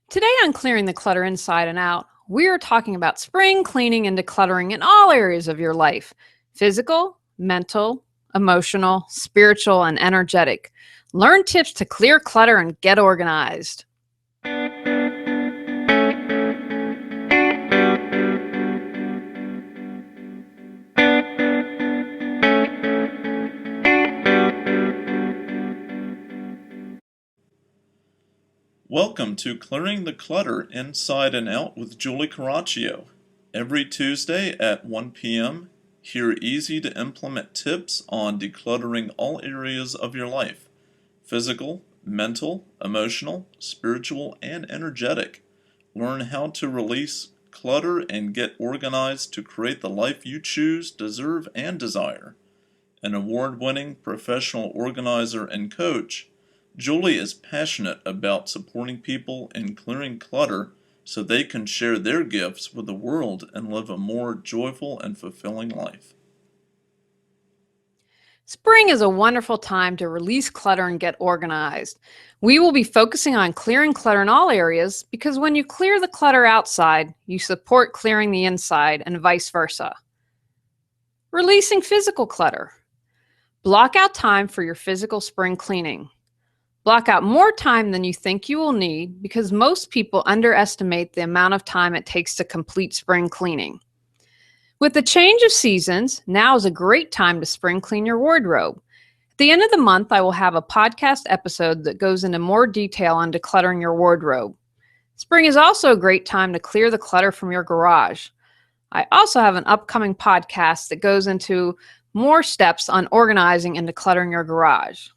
Today on Clearing the Clutter Inside and Out, we are talking about spring cleaning and decluttering in all areas of your life: physical, mental, emotional, spiritual, and energetic. Learn tips to clear clutter and get organized. Welcome to Clearing the Clutter Inside and Out with Julie Coraccio. Every Tuesday at 1 p.m., hear easy to implement tips on decluttering all areas of your life: physical, mental, emotional, spiritual, and energetic. Learn how to release clutter and get organized to create the life you choose, deserve, and desire. An award-winning professional organizer and coach, Julie is passionate about supporting people in clearing clutter so they can share their gifts with the world and live a more joyful and fulfilling life. Spring is a wonderful time to release clutter and get organized. We will be focusing on clearing clutter in all areas because when you clear the clutter outside, you support clearing the inside and vice versa. Releasing physical clutter. Block out time for your physical spring cleaning. Block out more time than you think you will need because most people underestimate the amount of time it takes to complete spring cleaning. With the change of seasons, now is a great time to spring clean your wardrobe. At the end of the month, I will have a podcast episode that goes into more detail on decluttering your wardrobe. Spring is also a great time to clear the clutter from your garage. I also have an upcoming podcast that goes into more steps on organizing and decluttering your garage.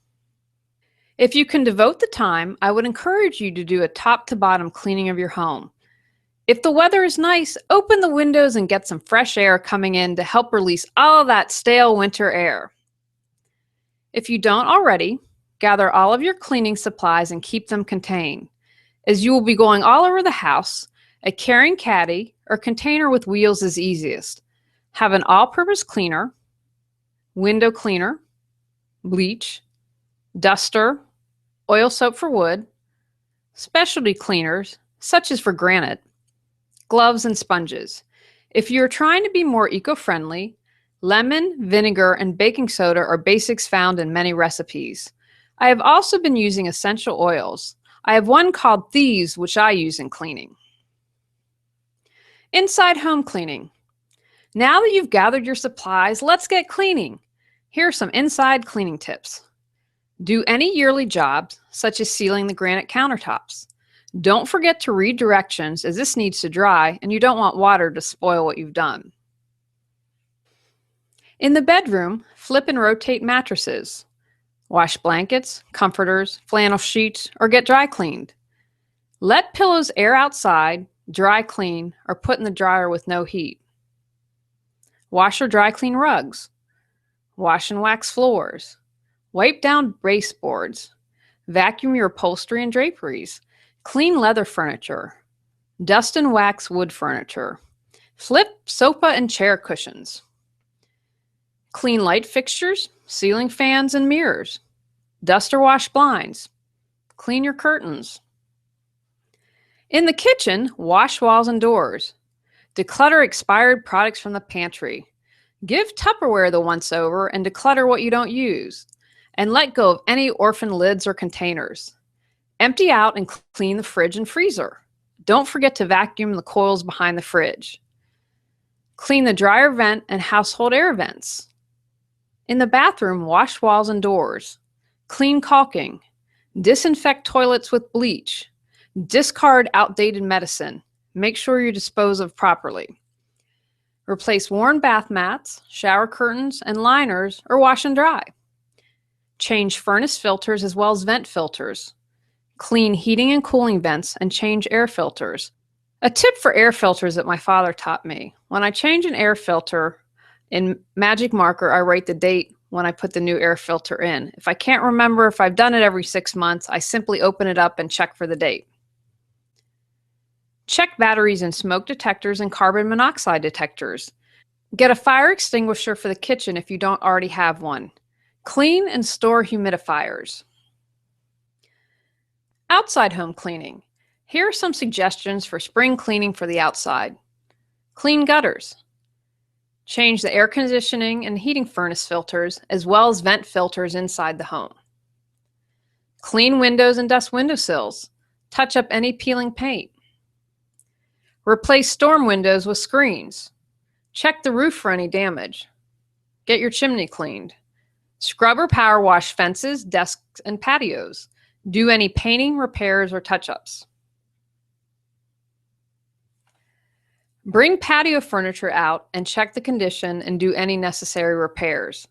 If you can devote the time, I would encourage you to do a top-to-bottom cleaning of your home. If the weather is nice, open the windows and get some fresh air coming in to help release all that stale winter air. If you don't already, gather all of your cleaning supplies and keep them contained. As you will be going all over the house, a carrying caddy or container with wheels is easiest. Have an all-purpose cleaner, window cleaner, bleach, duster, oil soap for wood, specialty cleaners, such as for granite, gloves, and sponges. If you're trying to be more eco-friendly, lemon, vinegar, and baking soda are basics found in many recipes. I have also been using essential oils. I have one called Thieves, which I use in cleaning. Inside home cleaning. Now that you've gathered your supplies, let's get cleaning. Here are some inside cleaning tips. Do any yearly jobs, such as sealing the granite countertops. Don't forget to read directions, as this needs to dry and you don't want water to spoil what you've done. In the bedroom, flip and rotate mattresses. Wash blankets, comforters, flannel sheets, or get dry cleaned. Let pillows air outside, dry clean, or put in the dryer with no heat. Wash or dry clean rugs. Wash and wax floors. Wipe down baseboards. Vacuum your upholstery and draperies. Clean leather furniture. Dust and wax wood furniture. Flip sofa and chair cushions. Clean light fixtures, ceiling fans, and mirrors. Dust or wash blinds. Clean your curtains. In the kitchen, wash walls and doors. Declutter expired products from the pantry. Give Tupperware the once-over and declutter what you don't use. And let go of any orphan lids or containers. Empty out and clean the fridge and freezer. Don't forget to vacuum the coils behind the fridge. Clean the dryer vent and household air vents. In the bathroom, wash walls and doors. Clean caulking. Disinfect toilets with bleach. Discard outdated medicine. Make sure you dispose of properly. Replace worn bath mats, shower curtains, and liners, or wash and dry. Change furnace filters as well as vent filters. Clean heating and cooling vents and change air filters. A tip for air filters that my father taught me: when I change an air filter, in magic marker, I write the date when I put the new air filter in. If I can't remember if I've done it every 6 months, I simply open it up and check for the date. Check batteries in smoke detectors and carbon monoxide detectors. Get a fire extinguisher for the kitchen if you don't already have one. Clean and store humidifiers. Outside home cleaning. Here are some suggestions for spring cleaning for the outside. Clean gutters. Change the air conditioning and heating furnace filters, as well as vent filters inside the home. Clean windows and dust windowsills. Touch up any peeling paint. Replace storm windows with screens. Check the roof for any damage. Get your chimney cleaned. Scrub or power wash fences, desks, and patios. Do any painting, repairs, or touch-ups. Bring patio furniture out and check the condition and do any necessary repairs.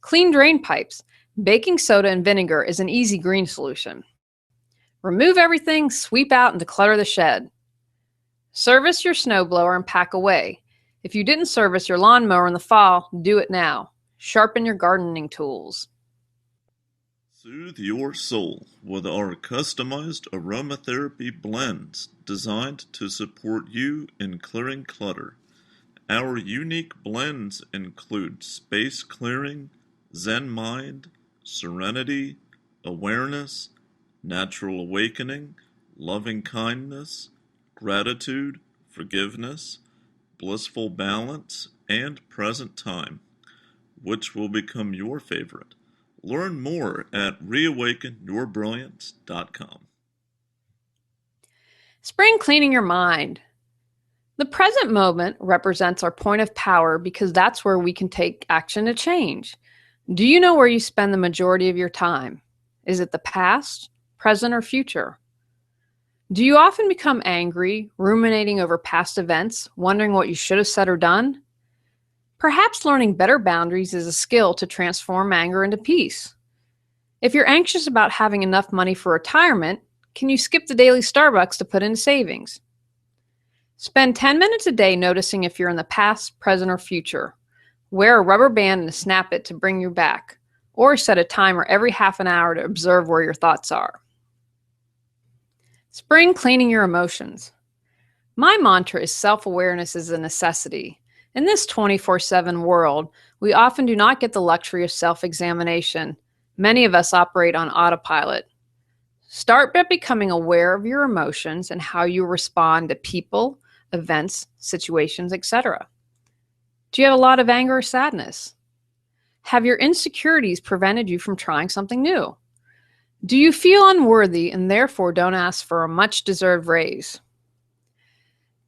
Clean drain pipes. Baking soda and vinegar is an easy green solution. Remove everything, sweep out, and declutter the shed. Service your snowblower and pack away. If you didn't service your lawnmower in the fall, do it now. Sharpen your gardening tools. Soothe your soul with our customized aromatherapy blends designed to support you in clearing clutter. Our unique blends include space clearing, Zen mind, serenity, awareness, natural awakening, loving kindness, gratitude, forgiveness, blissful balance, and present time. Which will become your favorite? Learn more at reawakenyourbrilliance.com. Spring cleaning your mind. The present moment represents our point of power because that's where we can take action to change. Do you know where you spend the majority of your time? Is it the past, present, or future? Do you often become angry, ruminating over past events, wondering what you should have said or done? Perhaps learning better boundaries is a skill to transform anger into peace. If you're anxious about having enough money for retirement, can you skip the daily Starbucks to put into savings? Spend 10 minutes a day noticing if you're in the past, present, or future. Wear a rubber band and snap it to bring you back, or set a timer every half an hour to observe where your thoughts are. Spring cleaning your emotions. My mantra is self-awareness is a necessity. In this 24/7 world, we often do not get the luxury of self-examination. Many of us operate on autopilot. Start by becoming aware of your emotions and how you respond to people, events, situations, etc. Do you have a lot of anger or sadness? Have your insecurities prevented you from trying something new? Do you feel unworthy and therefore don't ask for a much-deserved raise?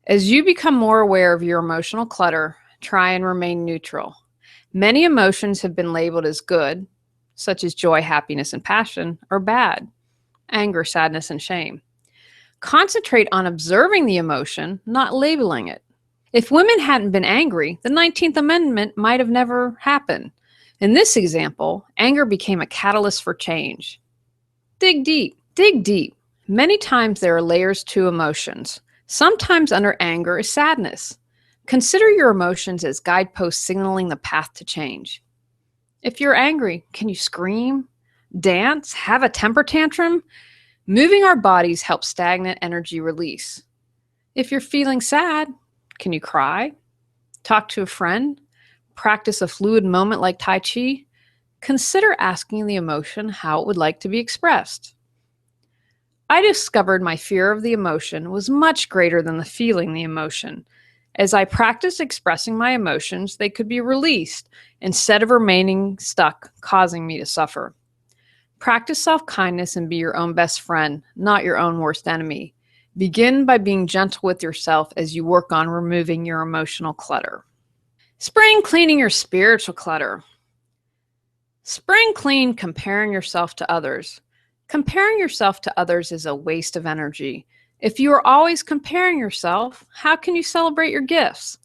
As you become more aware of your emotional clutter, try and remain neutral. Many emotions have been labeled as good, such as joy, happiness, and passion, or bad, anger, sadness, and shame. Concentrate on observing the emotion, not labeling it. If women hadn't been angry, the 19th Amendment might have never happened. In this example, anger became a catalyst for change. Dig deep. Dig deep. Many times there are layers to emotions. Sometimes under anger is sadness. Consider your emotions as guideposts signaling the path to change. If you're angry, can you scream, dance, have a temper tantrum? Moving our bodies helps stagnant energy release. If you're feeling sad, can you cry? Talk to a friend? Practice a fluid moment like Tai Chi? Consider asking the emotion how it would like to be expressed. I discovered my fear of the emotion was much greater than the feeling the emotion. As I practiced expressing my emotions, they could be released instead of remaining stuck, causing me to suffer. Practice self-kindness and be your own best friend, not your own worst enemy. Begin by being gentle with yourself as you work on removing your emotional clutter. Spring cleaning your spiritual clutter. Spring clean comparing yourself to others. Comparing yourself to others is a waste of energy. If you are always comparing yourself, how can you celebrate your gifts?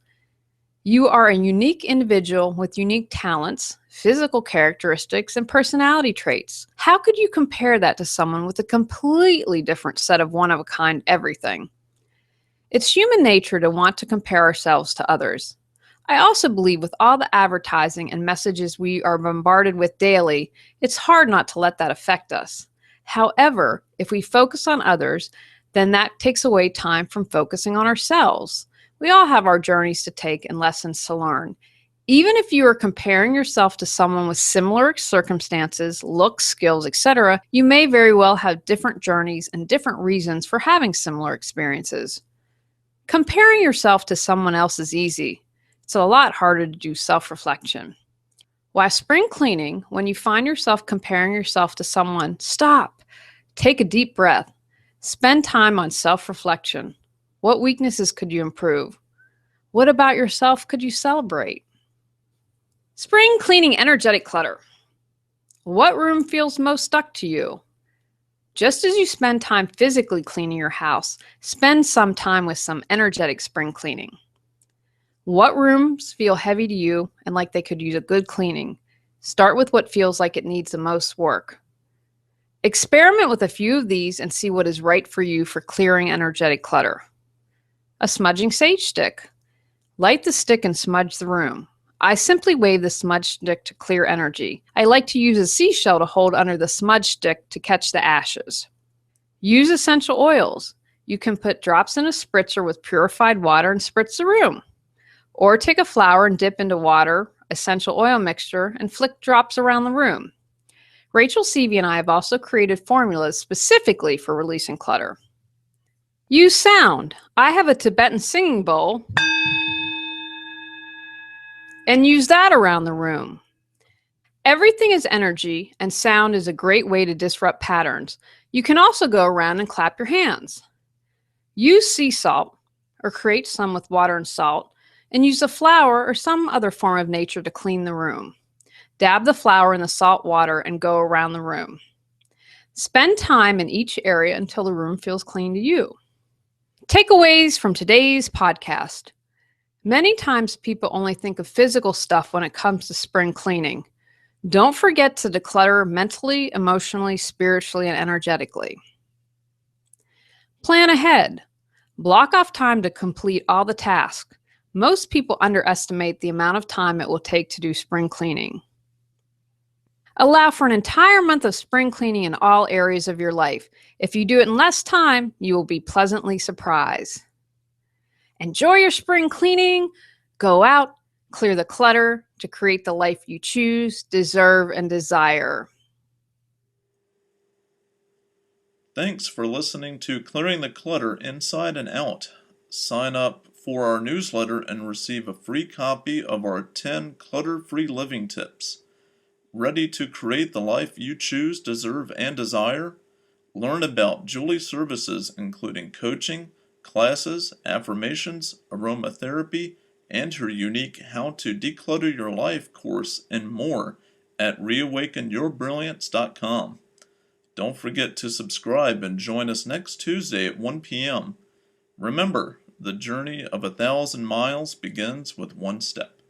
You are a unique individual with unique talents, physical characteristics, and personality traits. How could you compare that to someone with a completely different set of one-of-a-kind everything? It's human nature to want to compare ourselves to others. I also believe with all the advertising and messages we are bombarded with daily, it's hard not to let that affect us. However, if we focus on others, then that takes away time from focusing on ourselves. We all have our journeys to take and lessons to learn. Even if you are comparing yourself to someone with similar circumstances, looks, skills, etc., you may very well have different journeys and different reasons for having similar experiences. Comparing yourself to someone else is easy. It's a lot harder to do self-reflection. While spring cleaning, when you find yourself comparing yourself to someone, stop. Take a deep breath. Spend time on self-reflection. What weaknesses could you improve? What about yourself could you celebrate? Spring cleaning energetic clutter. What room feels most stuck to you? Just as you spend time physically cleaning your house, spend some time with some energetic spring cleaning. What rooms feel heavy to you and like they could use a good cleaning? Start with what feels like it needs the most work. Experiment with a few of these and see what is right for you for clearing energetic clutter. A smudging sage stick. Light the stick and smudge the room. I simply wave the smudge stick to clear energy. I like to use a seashell to hold under the smudge stick to catch the ashes. Use essential oils. You can put drops in a spritzer with purified water and spritz the room. Or take a flower and dip into water, essential oil mixture, and flick drops around the room. Rachel Seavey and I have also created formulas specifically for releasing clutter. Use sound. I have a Tibetan singing bowl and use that around the room. Everything is energy, and sound is a great way to disrupt patterns. You can also go around and clap your hands. Use sea salt, or create some with water and salt, and use a flower or some other form of nature to clean the room. Dab the flower in the salt water and go around the room. Spend time in each area until the room feels clean to you. Takeaways from today's podcast. Many times people only think of physical stuff when it comes to spring cleaning. Don't forget to declutter mentally, emotionally, spiritually, and energetically. Plan ahead. Block off time to complete all the tasks. Most people underestimate the amount of time it will take to do spring cleaning. Allow for an entire month of spring cleaning in all areas of your life. If you do it in less time, you will be pleasantly surprised. Enjoy your spring cleaning. Go out, clear the clutter to create the life you choose, deserve, and desire. Thanks for listening to Clearing the Clutter Inside and Out. Sign up for our newsletter and receive a free copy of our 10 clutter-free living tips. Ready to create the life you choose, deserve, and desire? Learn about Julie's services including coaching, classes, affirmations, aromatherapy, and her unique How to Declutter Your Life course and more at reawakenyourbrilliance.com. Don't forget to subscribe and join us next Tuesday at 1 p.m. Remember, the journey of 1,000 miles begins with one step.